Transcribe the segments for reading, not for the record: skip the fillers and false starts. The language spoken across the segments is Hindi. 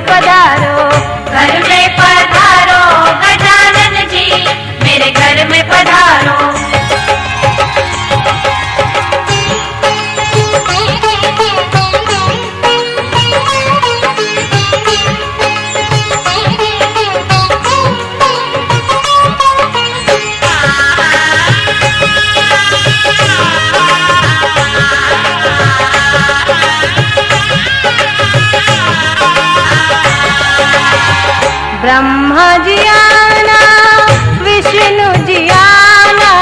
पधारो, घर में पधारो गजानन जी, मेरे घर में पधारो। ब्रह्मा जी आना, विष्णु जी आना,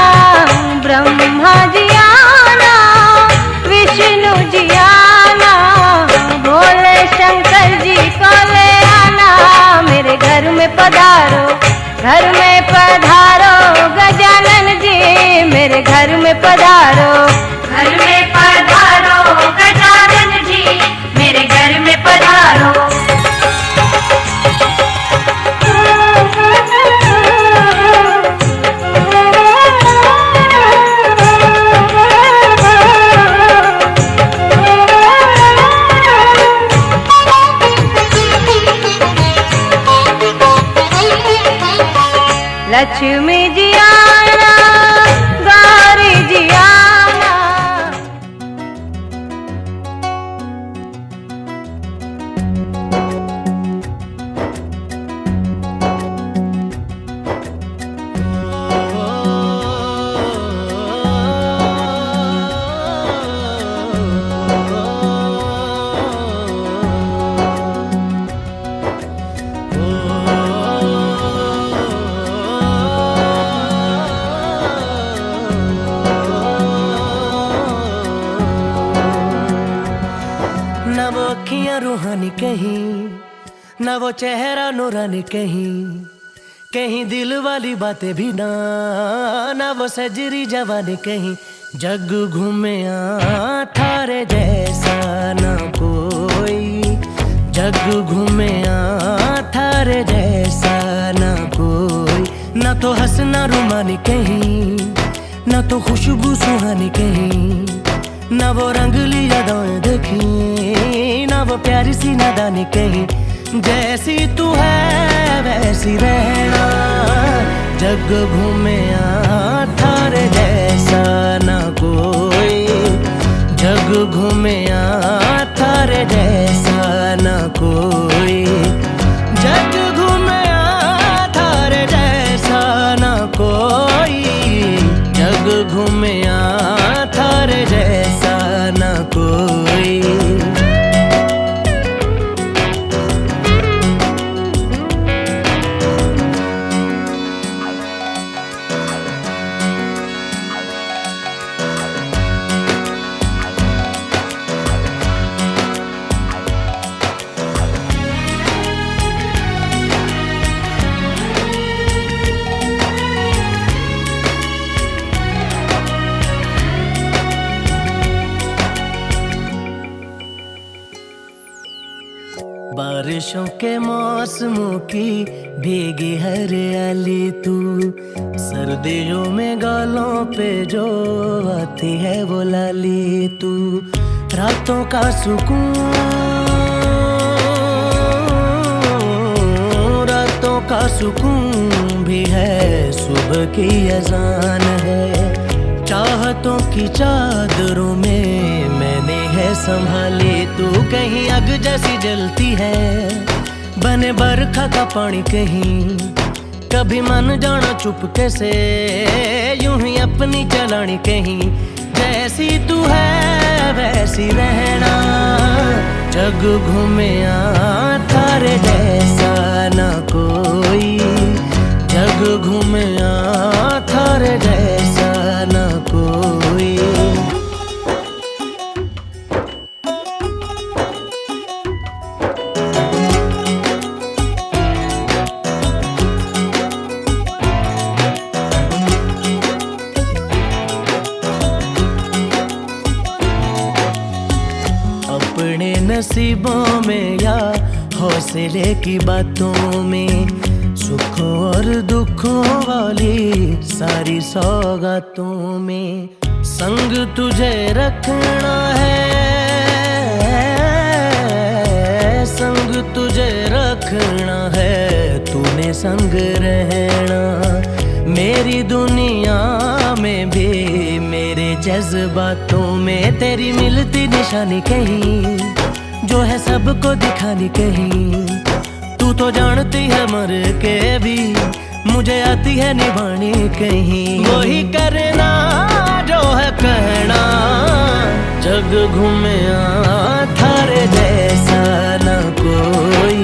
ब्रह्मा जी आना, विष्णु जी आना, भोले शंकर जी को ले आना, मेरे घर में पधारो, घर में पधारो गजानन जी, मेरे घर में पधारो, घर में पधारो गजानन जी, मेरे घर में पधारो। लक्ष्मी जी आना, गौरी जी आना। न वो अखियां रूहानी कहीं, न वो चेहरा नूरानी कहीं, कहीं दिल वाली बातें भी ना, न वो सजरी जवानी कहीं। जग घूमे थारे जैसा न कोई, जग घूमे थारे जैसा न कोई। न तो हंसना रुमानी कहीं, न तो खुशबू सुहानी कहीं, न वो रंगली यादें देखी, न वो प्यारी सी नादानी कहीं। जैसी तू है वैसी रहना, जग घूमे थारे जैसा न कोई, जग घूमे थारे जैसा न कोई, जग घूमे थारे जैसा न कोई, जग घूमे थारे जैसा न कोई। बारिशों के मौसमों की भीगी हरियाली तू, सर्दियों में गालों पे जो आती है वो लाली तू। रातों का सुकून, रातों का सुकून भी है, सुबह की अजान है। चाहतों की चादरों में मैंने है संभाली तू, कहीं आग जैसी जलती है, बने बरखा का पानी कहीं। कभी मन जाना चुपके से, यूं ही अपनी चलानी कहीं। जैसी तू है वैसी रहना, जग घूमे थारे जैसा न कोई, जग घूमे थारे जैसा न कोई। अपने नसीबों में या हौसले की बातों में, सुखों और दुखों वाली सारी सौगातों में संग तुझे रखना है, संग तुझे रखना है, तूने संग रहना। मेरी दुनिया में भी मेरे जज्बातों में तेरी मिलती निशानी कहीं, जो है सबको दिखानी कहीं। तू तो जानती है मर के भी मुझे आती है निभानी कहीं। वही करना जो है कहना, जग घूमया थारे जैसा न कोई,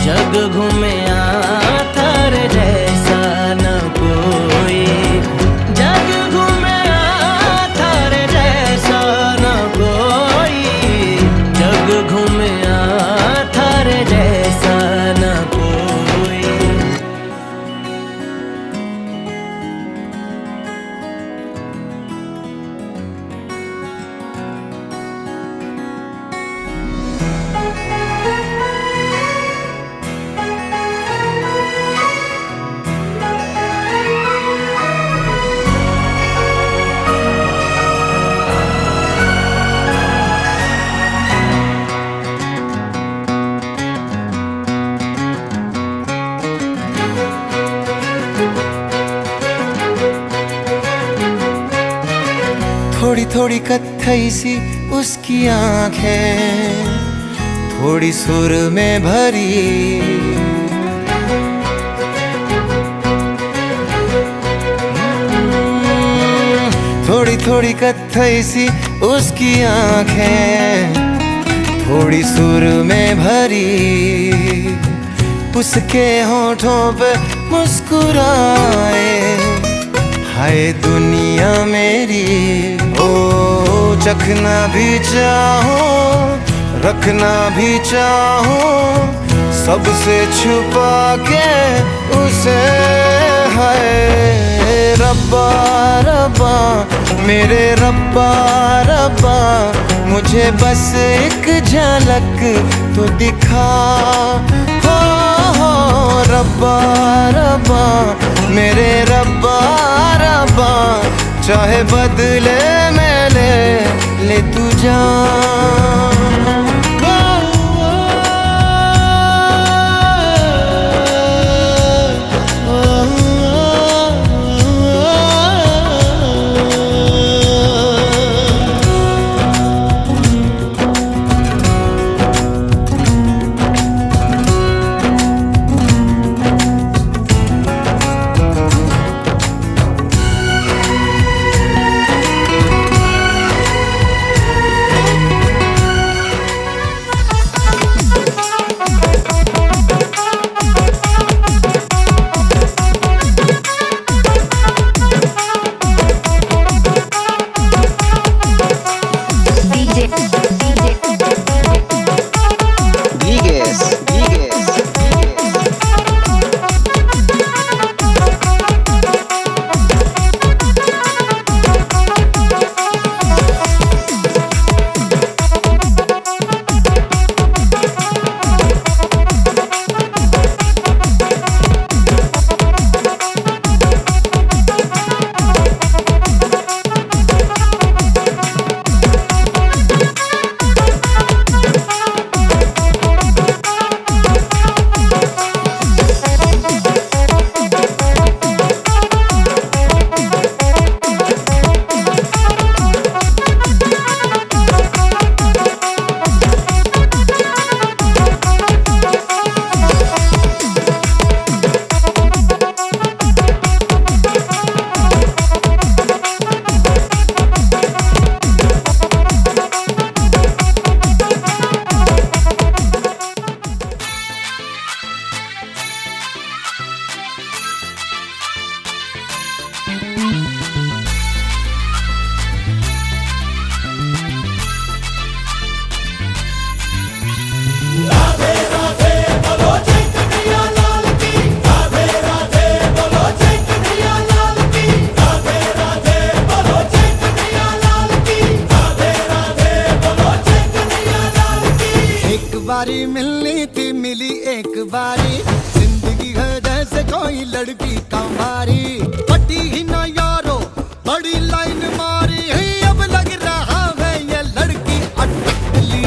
जग घूमया थारे जैसा न कोई, जग घूमया थारे जैसा न कोई, जग घूमया थारे जैसा न कोई। थोड़ी थोड़ी कत्थई सी उसकी आंखें, थोड़ी सुर में भरी, थोड़ी थोड़ी कत्थई सी उसकी आंखें, थोड़ी सुर में भरी। उसके होठों पे मुस्कुराए, हाय दुनिया मेरी। ओ चखना भी चाहूं, रखना भी चाहूं, सबसे छुपा के उसे। हाय रब्बा रब्बा मेरे रब्बा रब्बा, मुझे बस एक झलक तो दिखा। हो रब्बा रब्बा मेरे रब्बा रब्बा, चाहे बदले में ले तू जान। बारी मिलनी थी मिली एक बारी, जिंदगी है जैसे कोई लड़की कमारी। पटी ही ना यारो बड़ी लाइन मारी है, अब लग रहा है ये लड़की अटकली।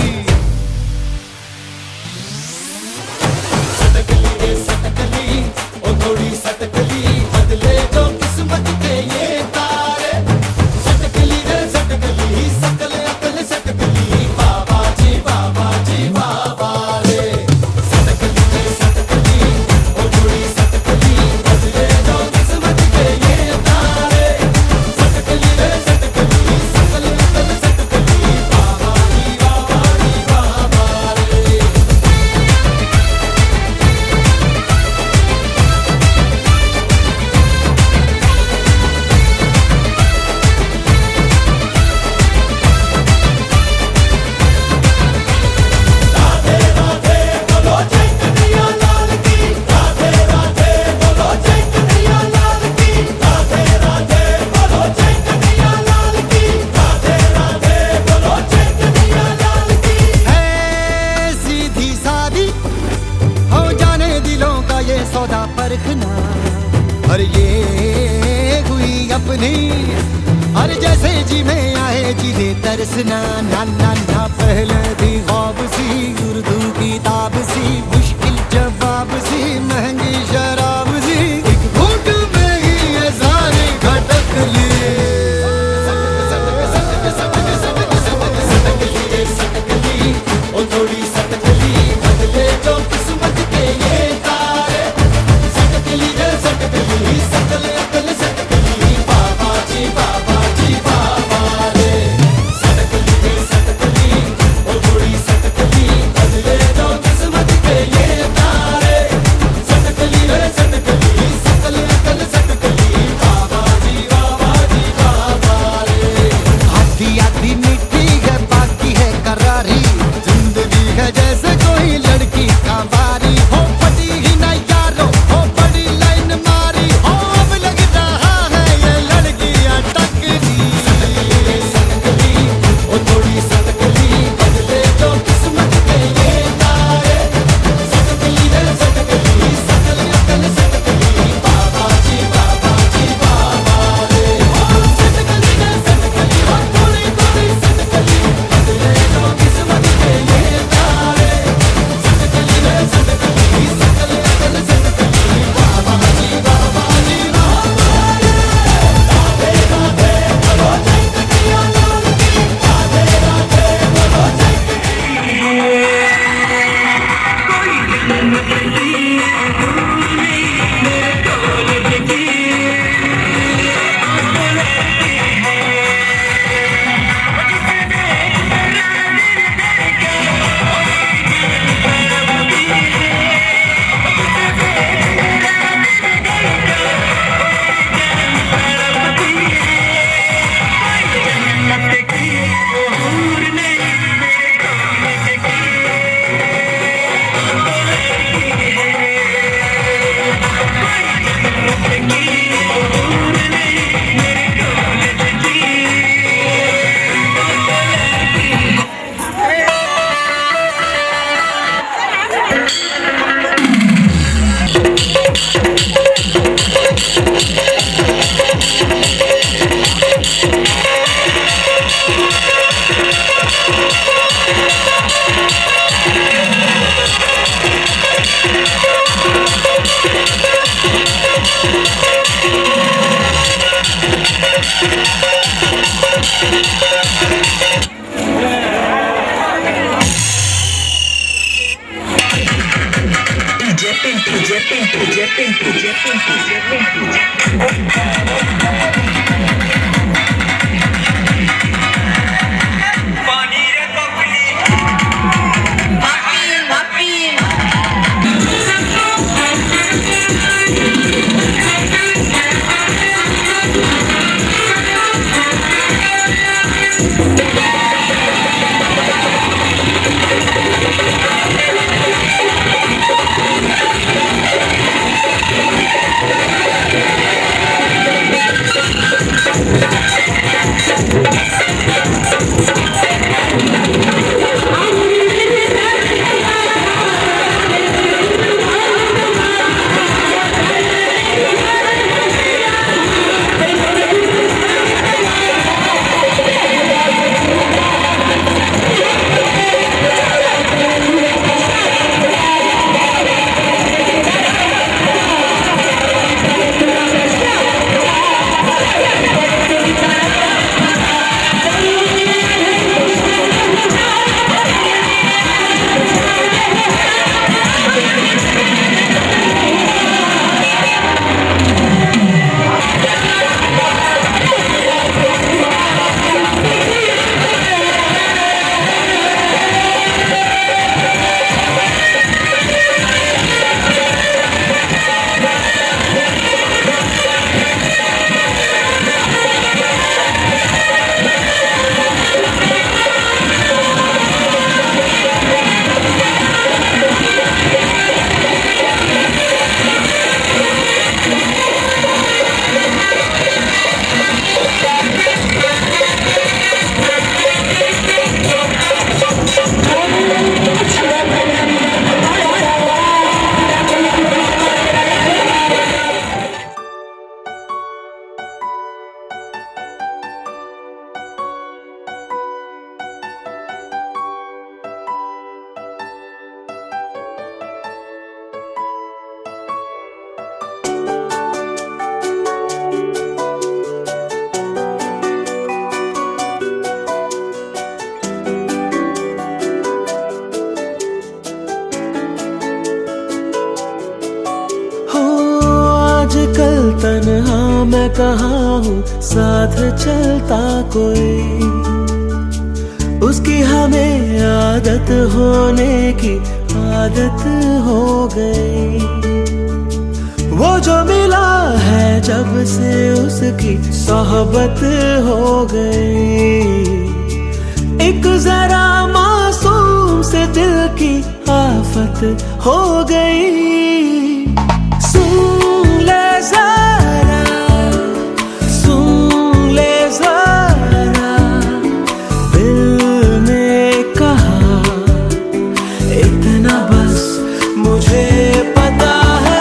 जी में आए जी दे तरसना ना ना ना पहले भी ख्वाब सी उर्दू किताब सी मुश्किल जवाब सी महंगी शराब सी एक घूंट में ही ये सारे खटक लिए ओ थोड़ी सटकली बदले जो किस्मत के ये तारे सटकली रे सटकली सकल अकल सटकली बाबा जी बाबा रे सटकली रे सटकली ओ थोड़ी सटकली बदले जो किस्मत के ये तारे सटकली रे सटकली सकल अकल सटकली बाबा जी बाबा रे आधी आधी मिट्टी है बाकी है करारी जिंदगी है जैसे कोई लड़की का बारी हो पटी ही ना यारो हो बड़ी लाइन मारी हो अब लग रहा है ये लड़की अटकली सटकली ओ थोड़ी सटकली बदले जो किस्मत के ये तारे सटकली रे सटकली सकल अकल सटकली बाबा जी बाबा रे सटकली रे सटकली हो थोड़ी थोड़ी सटकली बदले जो किस्मत के ये तारे सटकली रे सटकली सकल अकल सटकली बाबा जी राधे राधे बोलो जय कटिया लाल की राधे राधे बोलो जय कहाँ हूँ साथ चलता कोई, उसकी हमें आदत होने की आदत हो गई। वो जो मिला है जब से उसकी सोहबत हो गई। एक जरा मासूम से दिल की आफत हो गई। सुन ले जरा, सुन ले जरा, दिल ने कहा इतना बस मुझे पता है।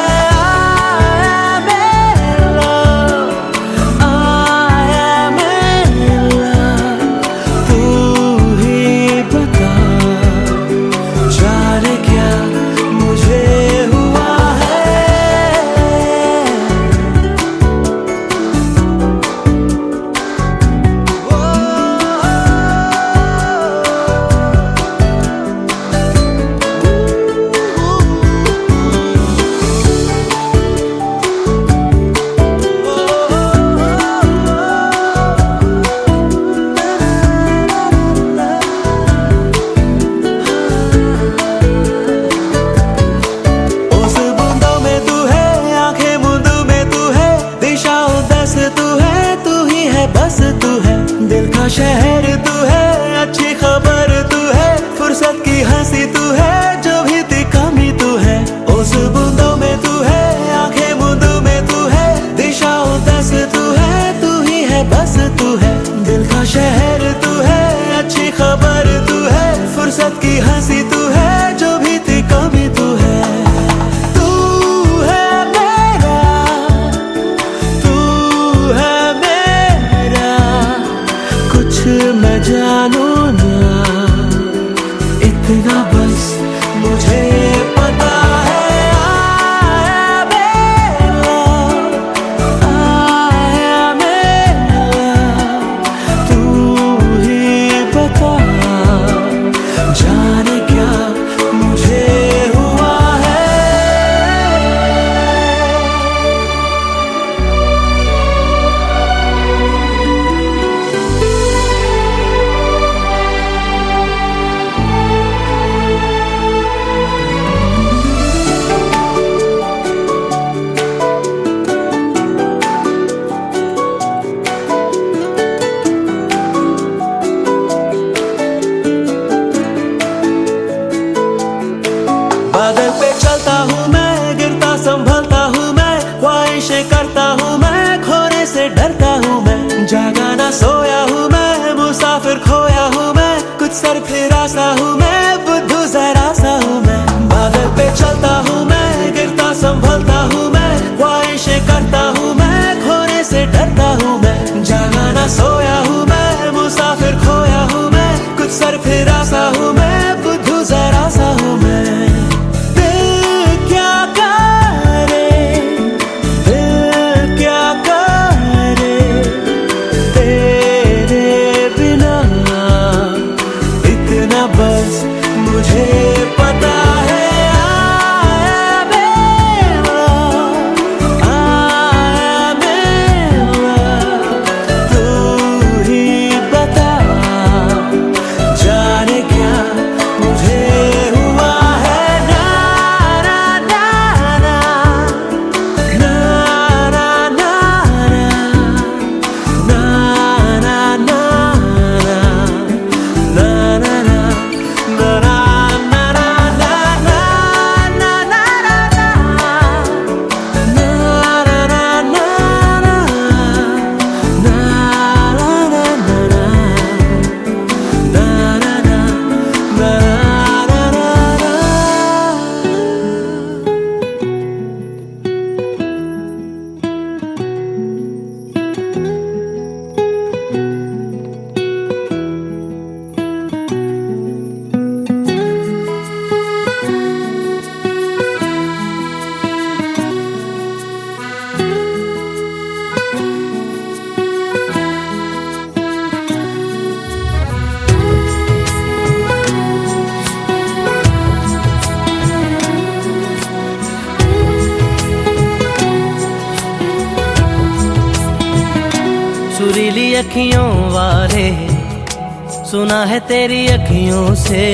शहर तू है, अच्छी खबर तू है, फुर्सत की हंसी तू है, जो भी थी कमी तू है। उस बूंदों में तू है, आंखें मूंदों में तू है, दिशाओं दस तू है, तू ही है बस तू है। दिल का शहर तू है, अच्छी खबर तू है, फुर्सत की हंसी तू है, जो भी थी कमी तू है। तू है मेरा, तू है मेरा, कुछ मैं जानू ना, इतना बस मुझे पता है। आया मेरा, आया मेरा, तू ही बता, जाने क्या मुझे हुआ है। अखियों वाले, सुना है तेरी अखियों से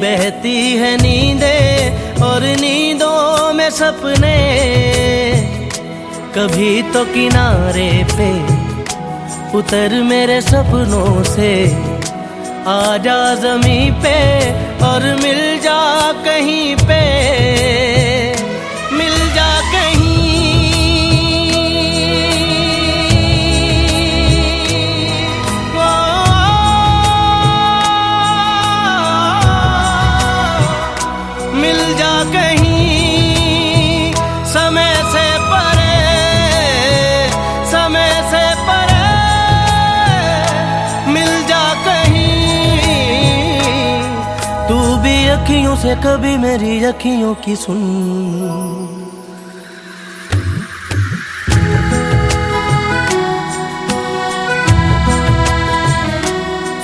बहती है नींदें और नींदों में सपने। कभी तो किनारे पे उतर मेरे सपनों से, आजा ज़मीं पे और मिल जा कहीं पे, मिल जा कहीं। ओ, मिल जा कहीं समय से परे, समय से परे, मिल जा कहीं। तू भी अखियों से कभी मेरी अखियों की सुन।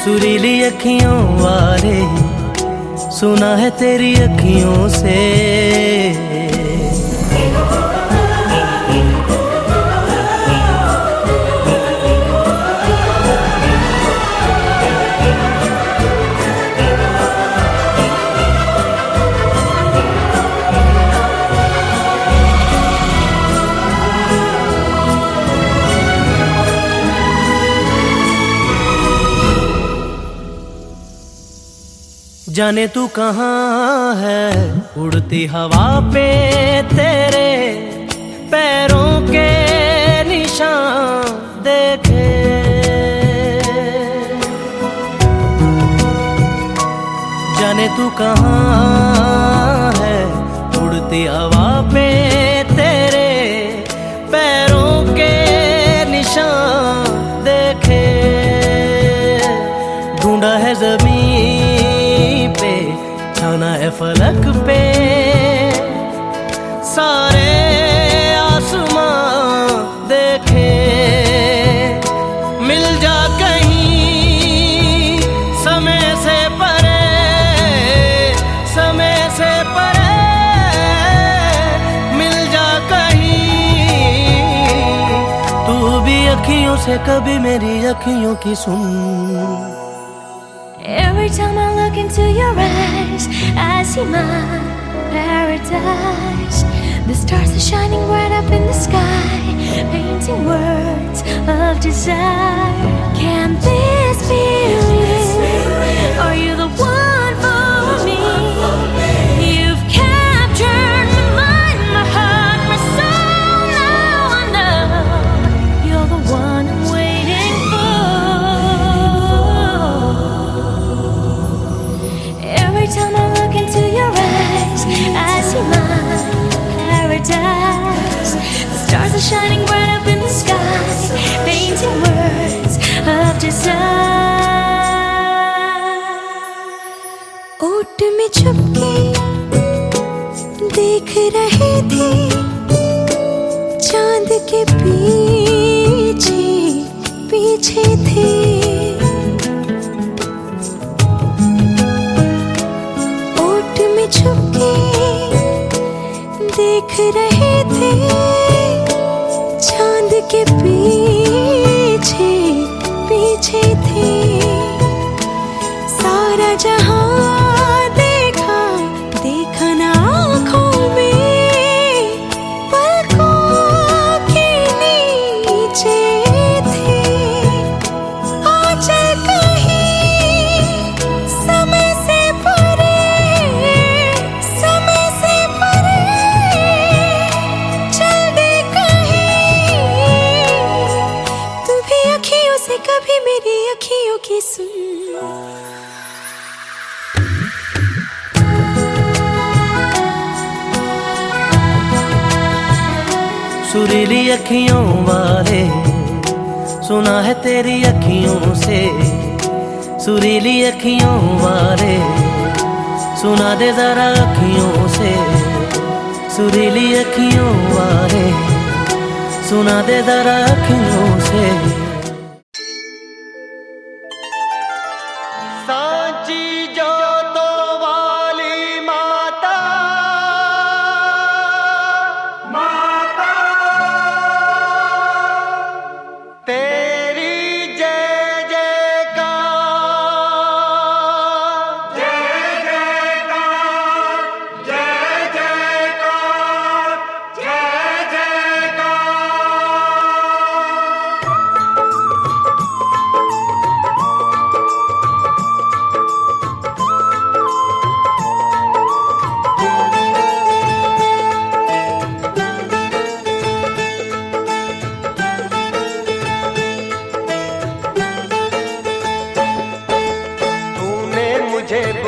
सुरीली अखियों वाले, सुना है तेरी अखियों से। जाने तू कहाँ है, उड़ती हवा पे तेरे पैरों के निशान देखे। जाने तू कहाँ है, उड़ती हवा पे तेरे पैरों के निशान देखे। ढूंढा है ज़मीन पे, छाना है फलक पे, सारे आसमां देखे। मिल जा कहीं समय से परे, समय से परे, मिल जा कहीं। तू भी अखियों से कभी मेरी अखियों की सुन। Every time I look into your eyes, I see my paradise. The stars are shining bright up in the sky, painting words of desire. Can this be real? Are you the one for me? You've captured my mind, my heart, my soul. Now I know you're the one I'm waiting for. Every time I look into your eyes, I see my paradise. The stars are shining bright up in the sky, painting words of desire. ओट में छुपके देख रहे थे, चांद के पीछे पीछे थे। छुपके देख रहे थे, चांद के पीछे पीछे थे। सारा जहां देखा, देखा ना आँखों में, पलकों के नीचे थे। आ चल कहीं समय से परे, समय से परे, चल दे कहीं। तू भी अखियों से कभी मेरी अखियों की सुन। सुरीली अखियों वाले, सुना है तेरी अखियों से। सुरीली अखियों वाले, सुना दे जरा अखियों से। सुरीली अखियों वाले, सुना दे जरा अखियों से। सांची जोतों वाली माता, माता तेरी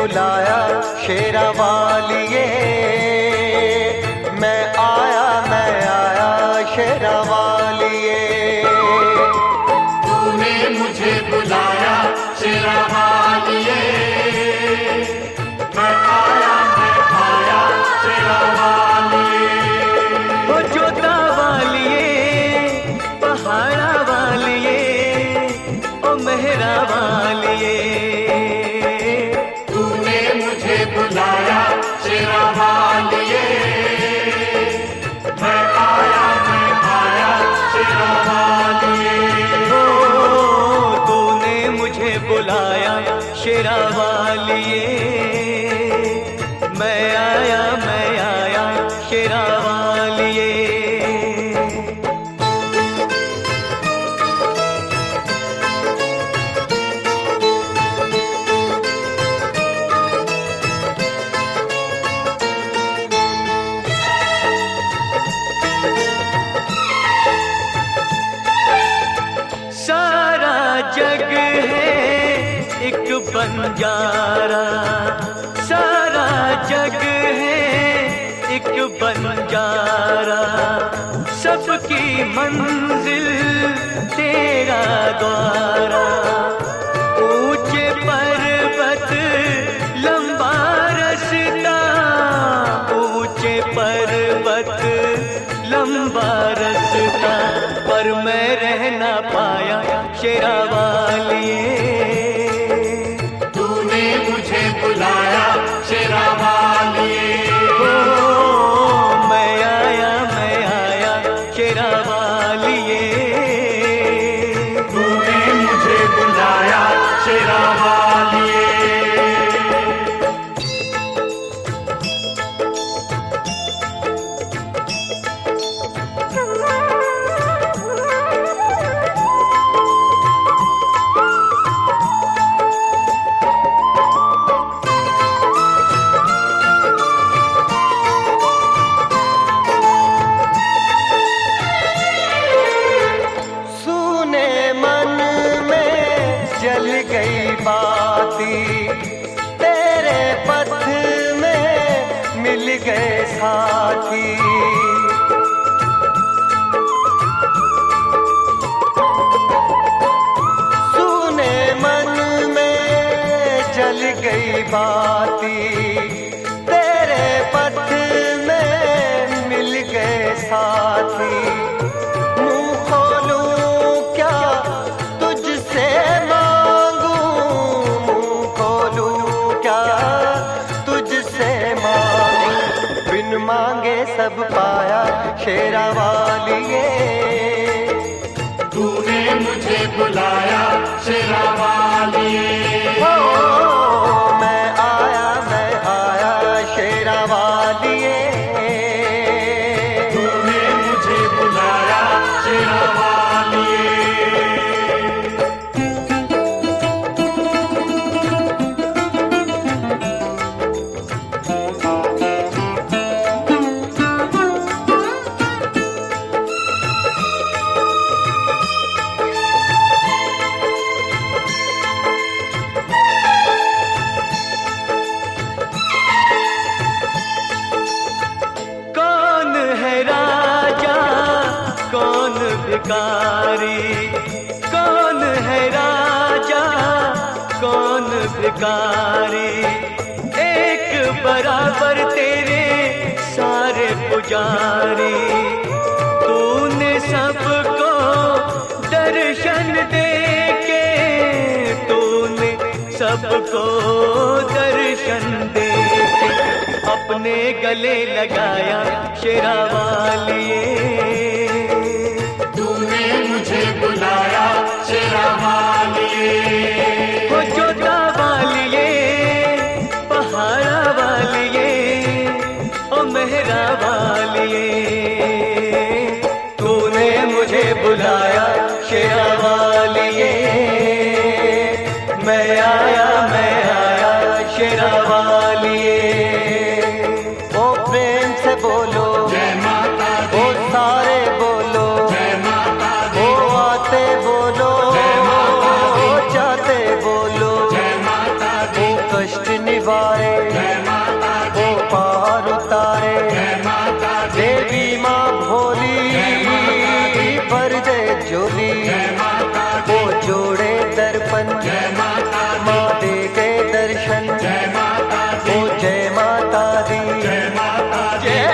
बुलाया शेरा वालिए, मैं आया शेरा वालिए। तूने मुझे बुलाया शेरा वालिए, मैं आया शेरा वालिए। ओ जोता वालिए, पहाड़ा वालिए, ओ मेहरा वालिए। तूने मुझे बुलाया शेरा वालिए, मैं आया शेरा वालिए। ओ तूने मुझे बुलाया शेरा वालिए, मैं आया शेरा वालिए। सारा जग है एक बंजारा, सारा जग है एक बंजारा, सबकी मंजिल तेरा द्वारा। ऊंचे पर्वत लंबा रास्ता, ऊंचे पर्वत लंबा रास्ता, पर मैं रह ना पाया शेरा वालिए। तूने मुझे बुलाया शेरा वालिए, ओ मैं आया शेरा वालिए। तूने मुझे बुलाया शेरा वालिए। सुने मन में जल गई बाती, तेरे पथ में मिल गए साथी। सुने मन में जल गई बाती, तेरे पथ में मिल गए साथी। मुंह खोलूं क्या तुझसे मांगूं, मुंह खोलूं क्या तुझसे मांगूं, बिन मांगे सब पाया शेरा वालिए। तूने मुझे बुलाया शेरा वालिए, ओ मैं आया शेरा वालिए। तूने मुझे बुलाया शेरा वालिए। कौन है राजा कौन भिखारी, कौन है राजा कौन भिखारी, एक बराबर तेरे सारे पुजारी। तूने सबको दर्शन दे के, तूने सबको दर्शन दे के, अपने गले लगाया शेरा वालिए। तूने मुझे बुलाया शेरा वालिए, ओ जोता वालिए, पहाड़ा वालिए, ओ मेहरा वालिए। तूने मुझे बुलाया शेरा वालिए, मैं आया शेरा वालिए। ओ प्रेम से बोलो जय माता दी, ओ सारे बोलो जय माता दी, ओ आते बोलो जय माता दी, ओ जाते बोलो, जय माता दी। ओ कष्ट निवारण दीवारे वो पार उतारे। देवी माँ भोली भर दे झोली, वो जोड़े दर्पण माँ दे के दर्शन। वो जय माता दी, जय माता दी, जय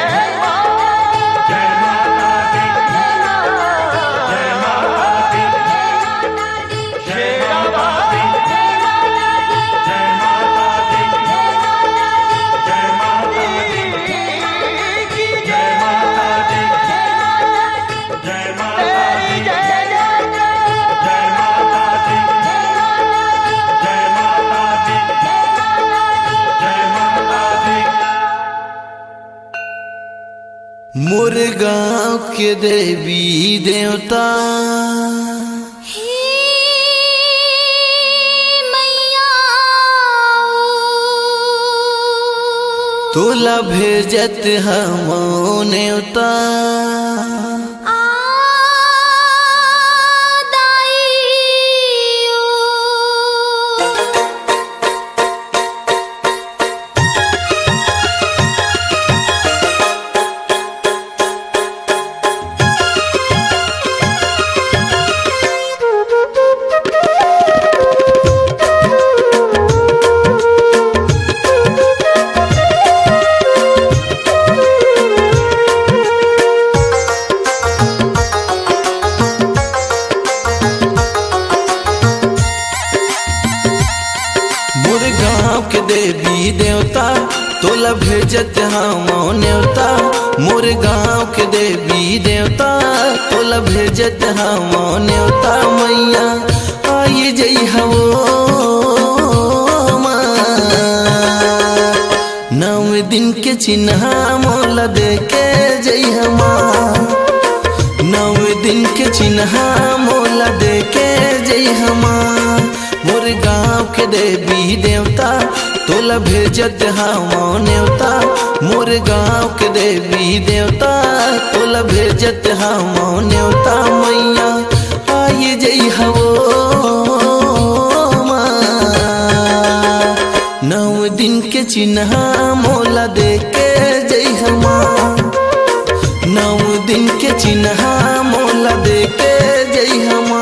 मोरे गाँव के देवी देवता हे मैया तोला भेजत हमो नेवता। देवी देवता तोला भेजत हमो नेवता। मोर गाँव के देवी देवता तोला भेजत हमो नेवता। मैया आई जई हवो नौ दिन के चिन्ह मोला दे के जई हमा। नौ दिन के चिन्ह मोला दे के जई हमा। मोर गाँव के देवी देवता तोला भेजत हमो नेवता। मोर गाँव के देवी देवता तोला भेजत हमो नेवता। मैया आई जई हवो नौ दिन के चिन्ह मोला दे के जई हमा। नौ दिन के चिन्ह मोला दे के जई हमा।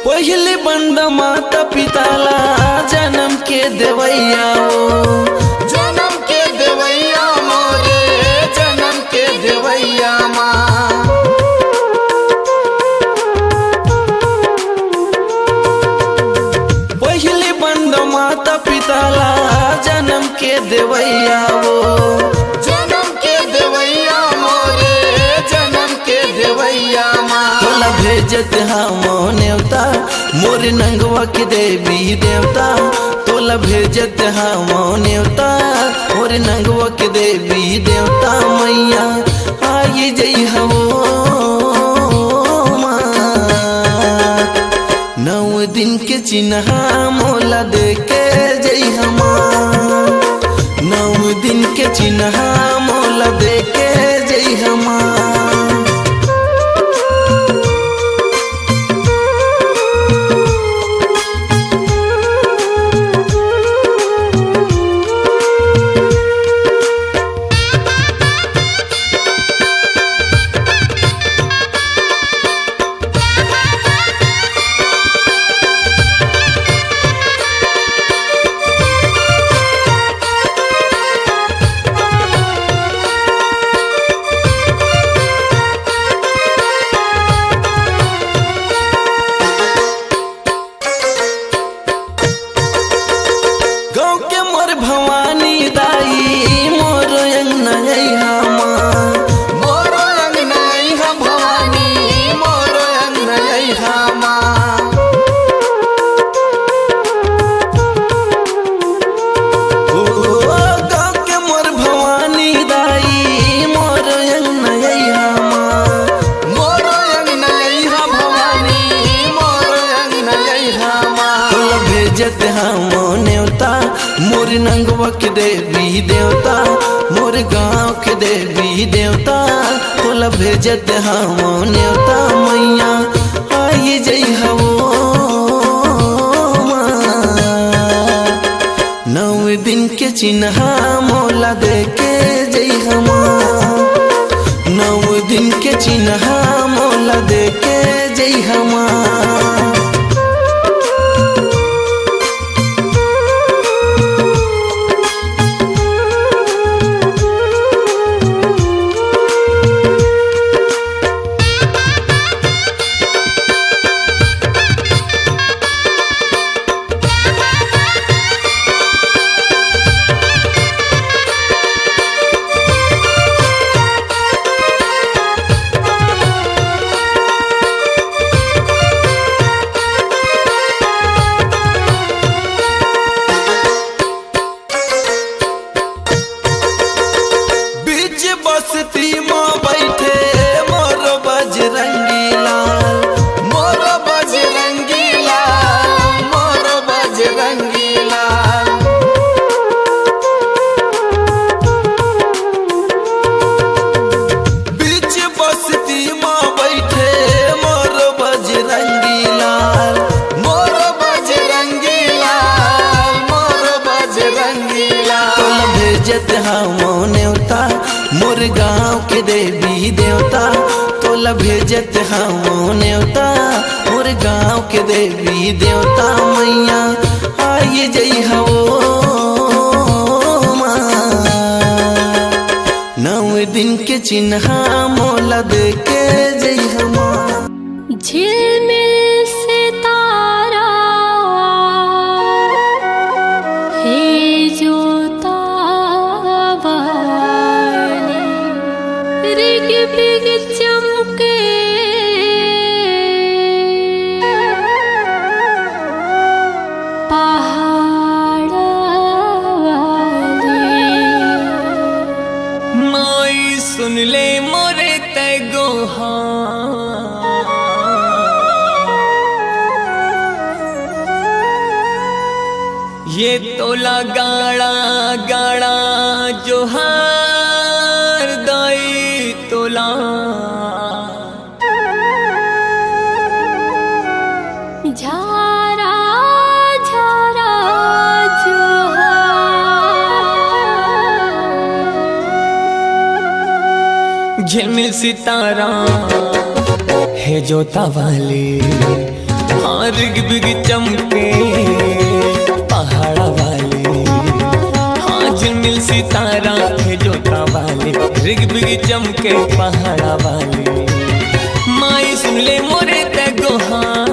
पहले बंद माता पिताला जन्म के देवैया ओ। जन्म के देवैया मोरे जन्म के देवैया माँ। पहले बंद माता पिताला जन्म के देवैया ओ। जन्म के देवैया मोरे जन्म के देवैया माँ। तोला भेजत हमो नेवता मोर नंगवा के देवी देवता। तोला भेजत हमो नेवता मोर नंगवा के देवी देवता। मैया आई जई हवो नौ दिन के चिन्ह मोला दे के जई हमा। नौ दिन के चिन्ह मोला दे के जई हमा। देवी देवता मोर गाँव के देवी देवता तोला भेजत हम न्योता मैया आई जई हवो नौ दिन के चिन्हा मोला देके जई हमा नौ दिन के चिन्हा मोला देके जई हमा बस्ती में बैठे मोर बजरंगी लाल मोर बजरंगी लाल मोर बजरंगी लाल बीच बस्ती में बैठे मोर बजरंगी लाल मोर बजरंगी लाल मोर बजरंगी लाल भेजत हम न्योता मोर गाँव के देवी देवता तोला भेजत हम न्योता मोर गाँव के देवी देवता मैया आई जई हवो नौ दिन के चिन्हा मोला देके जई हमा झिलमिल सितारा हे जोता रिग बिग चमके पहाड़ वाले माई सुन ले मोरे तैगोहा ये तोला गाड़ा गाड़ा जोहार दाई तोला झारा झारा जोहार झिलमिल सितारा है जोता वाले हाँ रिग बिग चमके पहाड़ा वाले हाँ झिलमिल सितारा है जोता वाले रिग बिग चमके पहाड़ा वाले माई सुन ले मोरे तैगोहार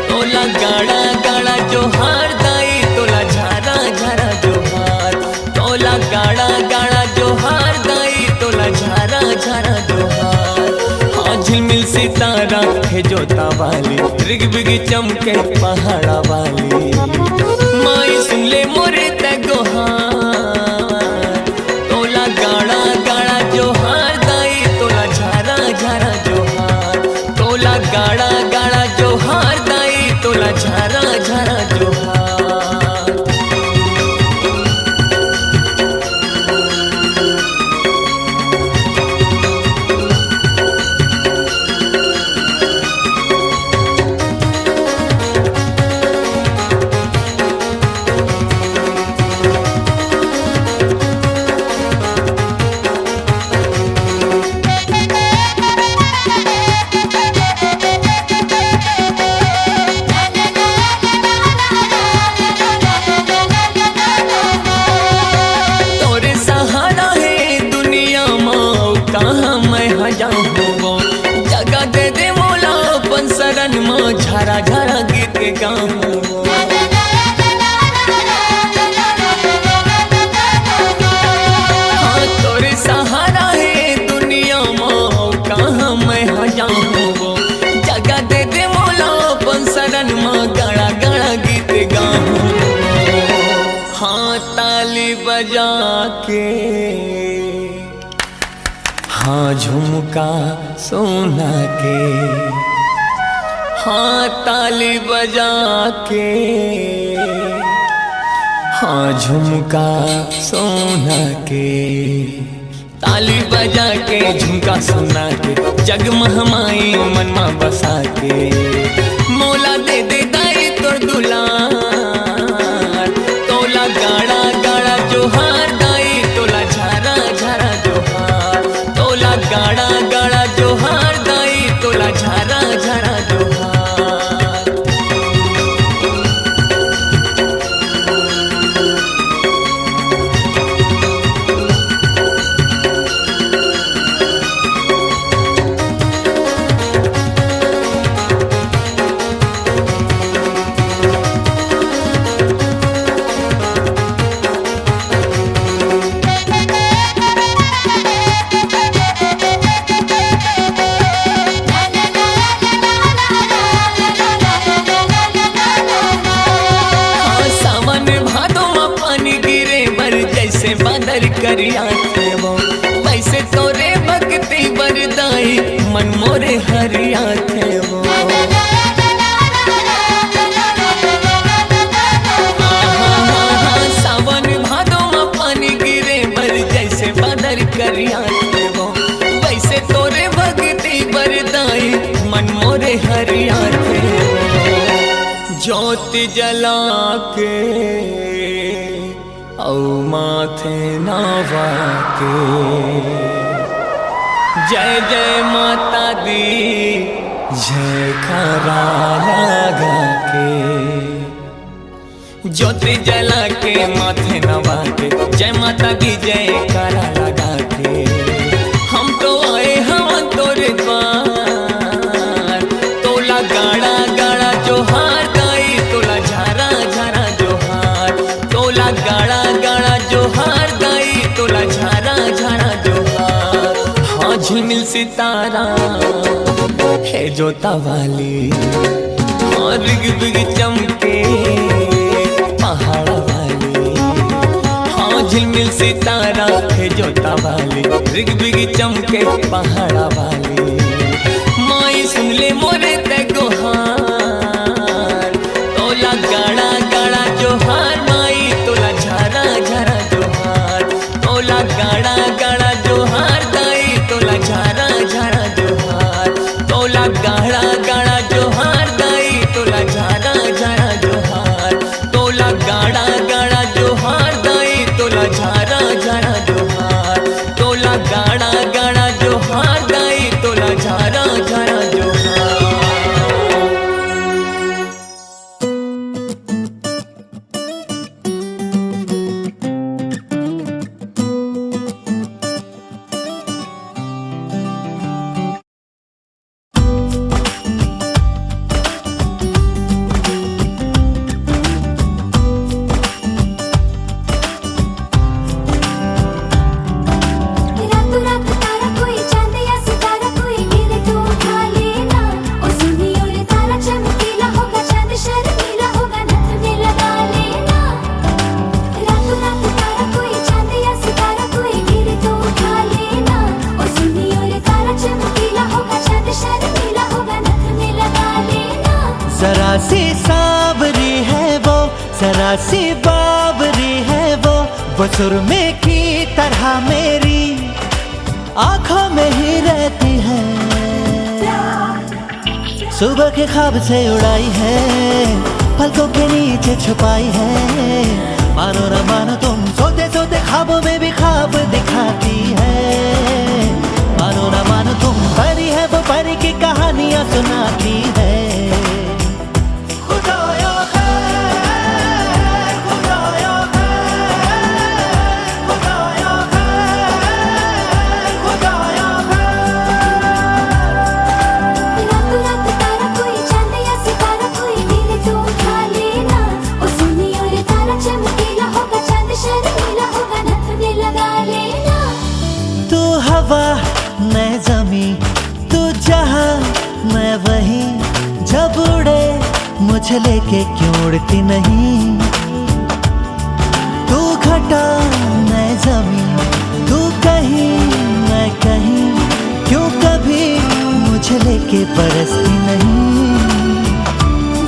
तोला गाड़ा गाड़ा जोहार दाई तोला झारा झारा जोहार तोला गाड़ा गाड़ा जोहार दाई तोला झारा झारा जोहार हाँ झिलमिल सितारा है जोता वाली रिग बिग चमके पहाड़ा वाली माई सुन ले मोरे तैगोहार तोला गाड़ा गाड़ा जोहार दाई तोला झारा झारा जोहार तोला गाड़ा गाड़ा जोहार दाई तोला झारा झारा जोहार जगह दे दे मोला अपन शरण में झरा झरा गीत गाऊं हाँ तोरे सहारा है दुनिया में कहाँ मैं जाऊँ जगह दे दे मोला अपन शरण में गड़ा गड़ा गीत गाऊं हाँ ताली बजा के हाँ झुमका सोना के हाँ ताली बजा के हाँ झुमका सोना के, ताली बजा के झुमका सुना के, जगमहमाई मनमा बसा के, मौला दे दे दाई तोर दुलार, तोला गाड़ा गाड़ा जोहार दाई, तोला झारा झारा जोहार, तोला गाड़ा गाड़ा जोहार दाई, तोला झारा झारा जोहार। बादल करिया थे वो वैसे तोरे भक्ति बरदाई, मन मोरे हरिया थे वो। सावन भादों में पानी गिरे बर, जैसे बादल करिया थे वो वैसे तोरे भक्ति बरदाई, मन मोरे हरिया थे वो। ज्योति जला के औ माथे नवा के, जय जय माता दी जयकारा लगा के, ज्योति जला के माथे नवा के, जय माता दी जयकारा लगा के, हम तो आए हम तोरे द्वार, तोला गाड़ा गाड़ा जोहार दाई, तोला झारा झारा जोहार, तोला गाड़ा गाड़ा जोहार दाई, तोला झारा झारा जोहार। हाँ झिमिल सितारा है जोता वाली, हाँ रिग बिग चमके पहाड़ा वाली, हाँ झिलमिल सितारा है जोता वाली, रिग बिग चमके पहाड़ा वाली। माई सुन ले मोरे ते गुहार, तोला गाड़ा गाड़ा जोहार माई, तोला झारा झारा जोहार, तोला गाड़ा गाड़ा जोहार दाई, तोला झारा झारा जोहार, तोला गाड़ा गाड़ा जोहार दाई, तोला झारा झारा जोहार, तोला गाड़ा गाड़ा जोहार दाई, तोला झारा झारा जोहार, तोला गाड़ा गाड़ा जोहार दाई, तोला झारा झारा जोहार। रातों रात तारा कोई चांद या सितारा कोई गिरे तो उठा लेना, ओ सुनियो रे तारा चमकीला होगा, चांद शर्मीला होगा, नथ में लगा लेना। रातों रात तारा कोई चांद या सितारा कोई गिरे तो उठा लेना, ओ सुनियो रे तारा चमकीला होगा, चांद शर्मीला होगा, नथ में लगा लेना। जरा सी सावरी है वो, जरा सी बावरी है वो सुरमे की तरह मेरी आंखों में ही रहती है, सुबह के ख्वाब से उड़ाई है, पलकों के नीचे छुपाई है। मानो न मानो तुम सोते सोते ख्वाबों में भी ख्वाब दिखाती है, मानो न मानो तुम परी है वो परी की कहानियां सुनाती है। खुदाया खैर, खुदाया खैर, खुदाया खैर, खुदाया रातों रात तारा कोई चांद या सितारा कोई गिरे तो उठा लेना, ओ सुनियो रे तारा चमकीला होगा, चांद शर्मीला होगा, नथ में लगा लेना। तू हवा मैं जमी, तू जहां मैं वहीं, जब उड़े मुझे लेके क्यों उड़ती नहीं। तू घटा मैं जमी, तू कहीं मैं कहीं, क्यों कभी मुझे लेके बरसती नहीं।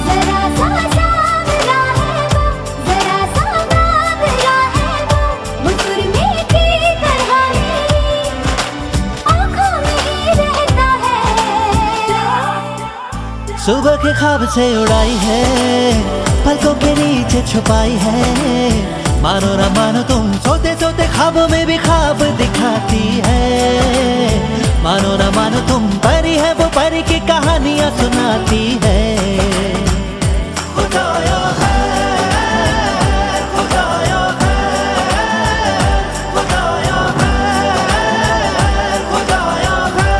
जरा सा सांवला है वो, जरा सा सुबह के ख्वाब से उड़ाई है, पलकों के नीचे छुपाई है। मानो ना मानो तुम सोते सोते ख्वाबों में भी ख्वाब दिखाती है। मानो ना मानो तुम परी है, वो परी की कहानियां सुनाती है। खुदाया है, खुदाया है, खुदाया है, खुदाया है।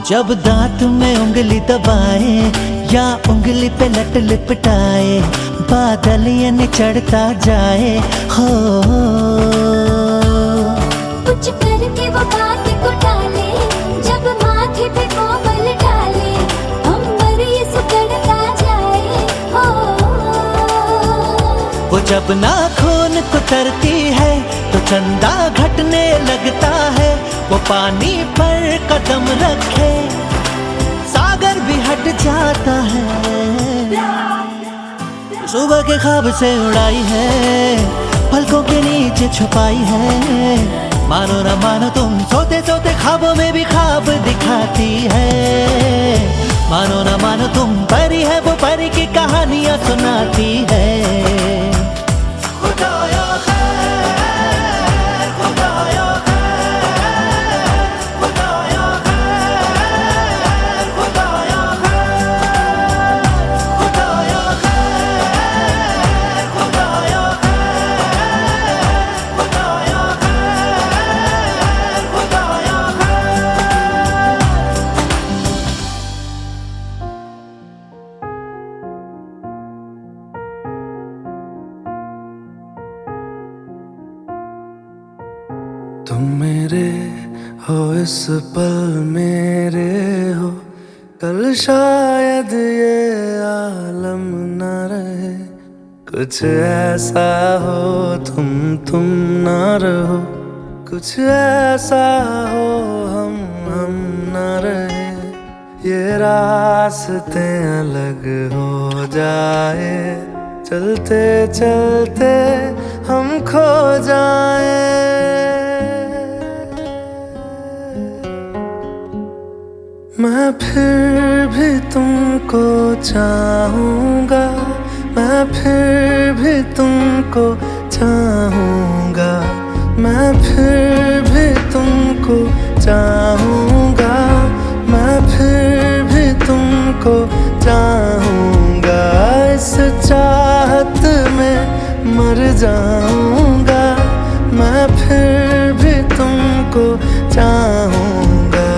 जब दांत में उंगली दबाए या उंगली पे लट लिपटाए, बादल ये चढ़ता जाए हो। कुछ करके वो बात को टाले, जब माथे पे कोमल डाले, अंबर ये सुकड़ता जाए हो। वो जब नाखून कुतरती है तो चंदा घटने लगता है। वो पानी पर कदम रखे सागर भी हट जाता है। सुबह के ख्वाब से उड़ाई है, पलकों के नीचे छुपाई है। मानो ना मानो तुम सोते सोते ख्वाबों में भी ख्वाब दिखाती है। मानो ना मानो तुम परी है, वो परी की कहानियां सुनाती है। खुदाया है, खुदाया है, खुदाया है, खुदाया है, खुदाया है, खुदाया है, खुदाया है, खुदाया है। तुम मेरे हो इस पल मेरे हो, कल शायद ये आलम न रहे। कुछ ऐसा हो तुम न रहो, कुछ ऐसा हो हम न रहे। ये रास्ते अलग हो जाए, चलते चलते हम खो जाए। मैं फिर भी तुमको चाहूँगा, मैं फिर भी तुमको चाहूँगा, मैं फिर भी तुमको चाहूँगा, मैं फिर भी तुमको चाहूँगा। इस चाहत में मर जाऊँगा, मैं फिर भी तुमको चाहूँगा।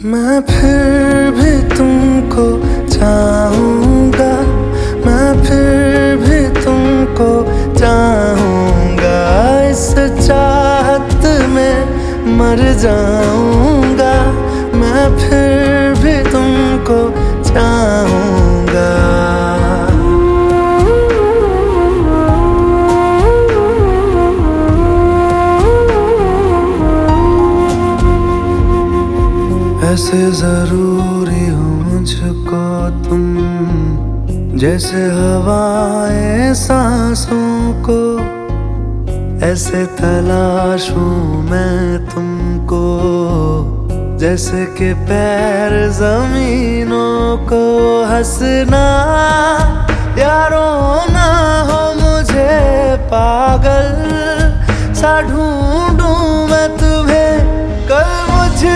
मैं फिर भी तुमको चाहूँगा, मैं फिर भी तुमको चाहूँगा। इस चाहत में मर जाऊँगा, मैं फिर भी तुमको चाहूँगा। ऐसे जरूरी हो मुझको तुम, जैसे हवाएं सांसों को। ऐसे तलाशूं मैं तुमको, जैसे कि पैर जमीनों को। हंसना या रोना हो मुझे पागल सा ढूंढूं मैं तुम्हें। कल मुझ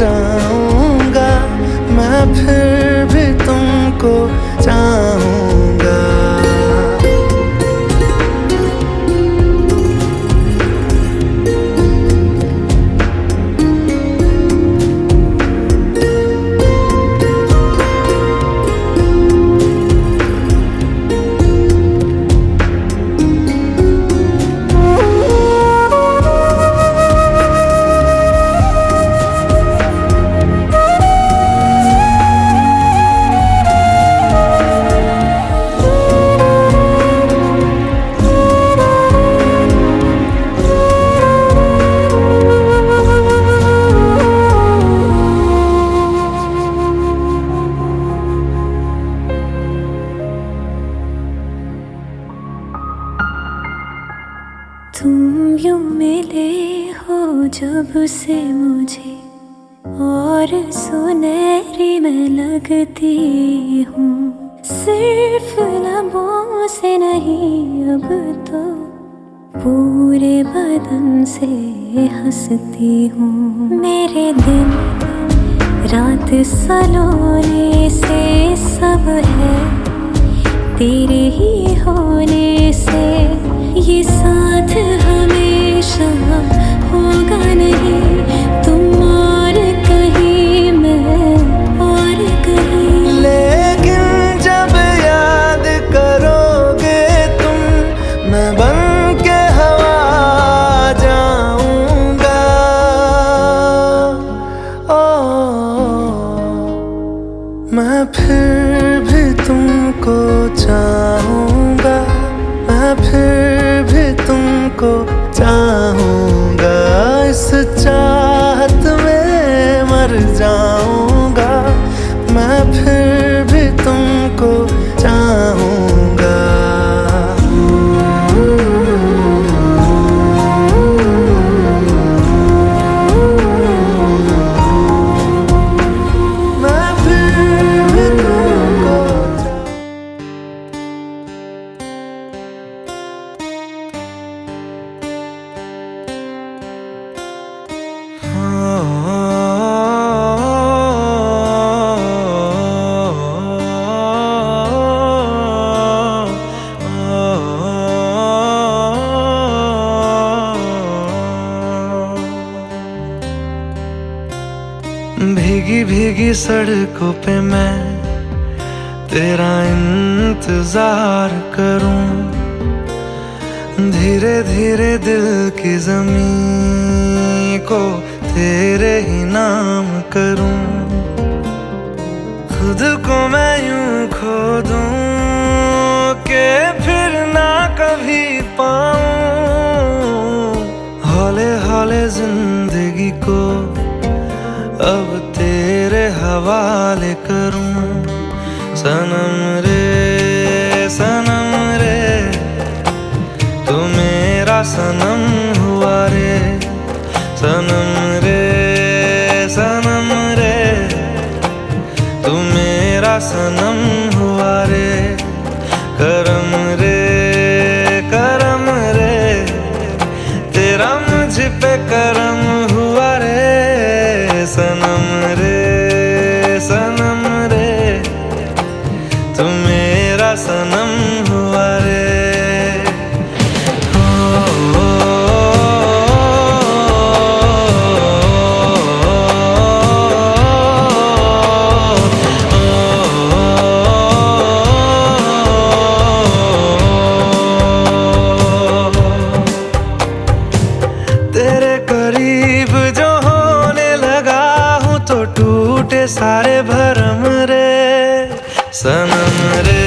जाऊंगा, मैं फिर भी तुमको चाहूंगा। तुम यूं मिले हो जब से मुझे, और सुनहरी मैं लगती हूँ। सिर्फ लबों से नहीं, अब तो पूरे बदन से हंसती हूँ। मेरे दिन रात सलोने से सब है तेरे ही होने से। ये साथ हमेशा होगा नहीं, तुम और कहीं मैं और कहीं। लेकिन जब याद करोगे तुम, मैं बन के हवा जाऊंगा। मैं फिर भी तुमको चाहूंगा, मैं फिर भी तुमको चाहूंगा। इस चाहत में मर जाऊंगा, मैं फिर भी तुमको चाहूंगा। मैं फिर भी तुमको भीगी भीगी सड़कों पे मैं तेरा इंतजार करूं। धीरे धीरे दिल की ज़मीं को तेरे ही नाम करूं। खुद को मैं यूं खो दूं कि फिर ना कभी पाऊं। हौले हौले जिंदगी को अब तेरे हवाले करूं। सनम रे तू मेरा सनम हुआ रे। सनम रे तू मेरा सनम हुआ रे। करम रे तेरा मुझ पे करम हुआ रे। सनम रे तू मेरा सनम हुआ रे। तेरे करीब जो होने लगा हूँ तो टूटे सारे भरम रे। सनम रे